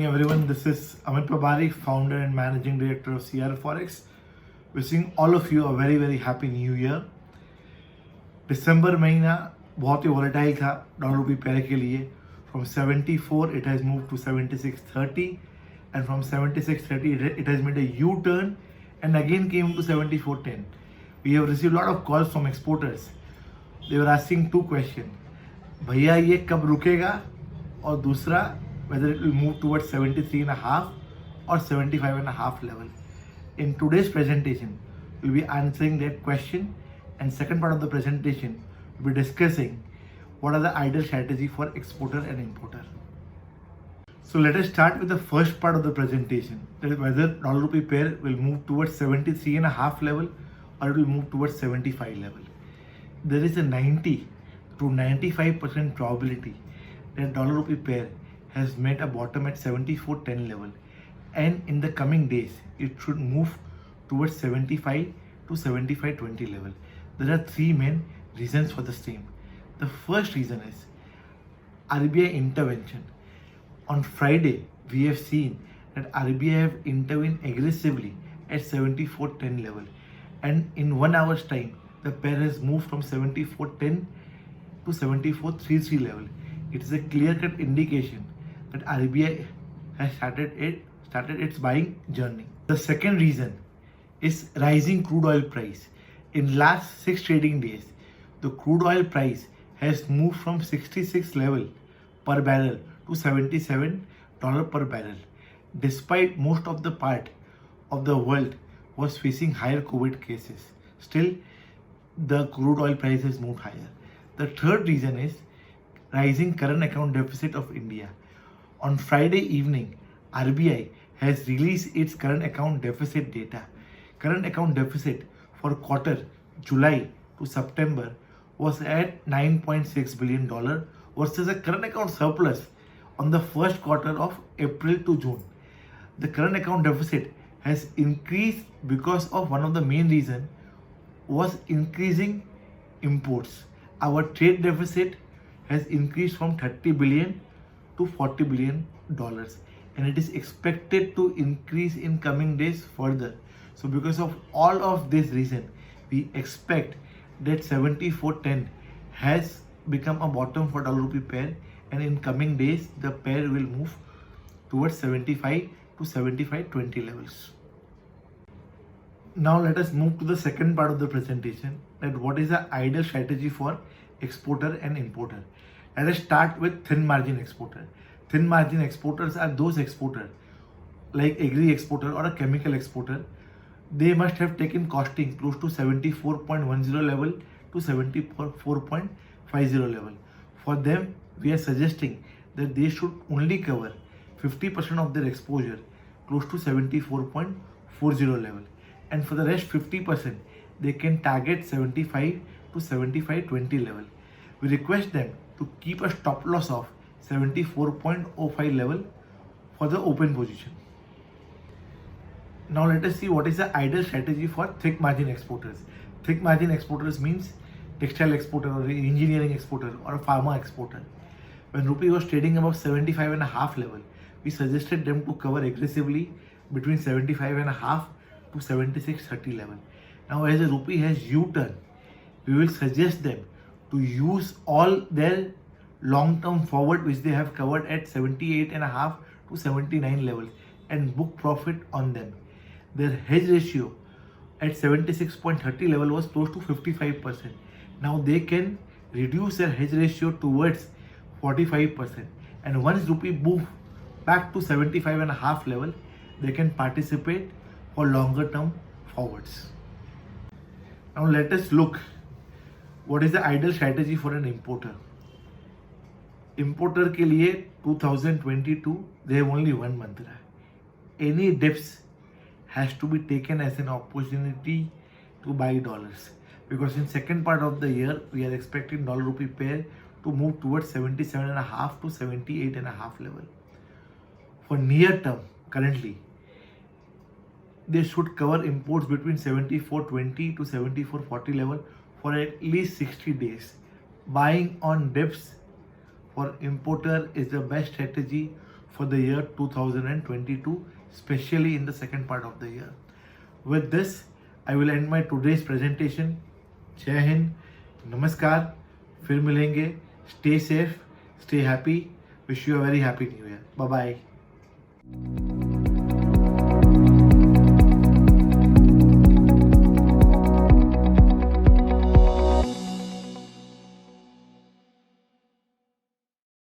morning, everyone. This is Amit Pabari, founder and managing director of CR Forex. Wishing all of you a very, very happy new year. दिसंबर महीना बहुत ही volatile था dollar rupee pair के लिए. From 74 it has moved to 76.30 and from 76.30 it has made a U-turn and again came to 74.10. We have received a lot of calls from exporters. They were asking two questions. भैया ये कब रुकेगा, और दूसरा whether it will move towards 73.5 or 75.5 level. In today's presentation, we'll be answering that question, and second part of the presentation, we'll be discussing what are the ideal strategy for exporter and importer. So let us start with the first part of the presentation, that is whether dollar rupee pair will move towards 73.5 level or it will move towards 75 level. There is a 90 to 95% probability that dollar rupee pair has made a bottom at 74.10 level, and in the coming days it should move towards 75 to 75.20 level. There are three main reasons for the same. The first reason is RBI intervention. On Friday we have seen that RBI have intervened aggressively at 74.10 level, and in 1 hour's time the pair has moved from 74.10 to 74.33 level. It is a clear-cut indication that RBI has started its buying journey. The second reason is rising crude oil price. In last 6 trading days, the crude oil price has moved from 66 level per barrel to $77 per barrel. Despite most of the part of the world was facing higher COVID cases, still the crude oil price has moved higher. The third reason is rising current account deficit of India. On Friday evening, RBI has released its current account deficit data. Current account deficit for quarter July to September was at $9.6 billion versus a current account surplus on the first quarter of April to June. The current account deficit has increased because of one of the main reasons was increasing imports. Our trade deficit has increased from 30 billion to 40 billion dollars, and it is expected to increase in coming days further. So because of all of this reason, we expect that 74.10 has become a bottom for dollar rupee pair, and in coming days the pair will move towards 75 to 75.20 levels. Now let us move to the second part of the presentation, that what is the ideal strategy for exporter and importer. Let us start with thin margin exporter. Thin margin exporters are those exporters like agri exporter or a chemical exporter. They must have taken costing close to 74.10 level to 74.50 level. For them, we are suggesting that they should only cover 50% of their exposure close to 74.40 level, and for the rest 50% they can target 75 to 75.20 level. We request them to keep a stop loss of 74.05 level for the open position. Now let us see what is the ideal strategy for thick margin exporters. Thick margin exporters means textile exporter or engineering exporter or a pharma exporter. When rupee was trading above 75.5 level, we suggested them to cover aggressively between 75.5 to 76.30 level. Now as the rupee has U-turn, we will suggest them to use all their long-term forward which they have covered at 78.5 to 79 level and book profit on them. Their hedge ratio at 76.30 level was close to 55%. Now they can reduce their hedge ratio towards 45%, and once rupee move back to 75.5 level, they can participate for longer term forwards. Now let us look what is the ideal strategy for an importer. Importer के लिए 2022 they have only one mantra. Any dips has to be taken as an opportunity to buy dollars, because in second part of the year we are expecting dollar rupee pair to move towards 77.5 to 78.5 level. For near term, currently they should cover imports between 74.20 to 74.40 level for at least 60 days. Buying on dips for importer is the best strategy for the year 2022, especially in the second part of the year. With this, I will end my today's presentation. Jai Hind, Namaskar, फिर मिलेंगे. Stay safe, stay happy. Wish you a very happy new year. Bye bye.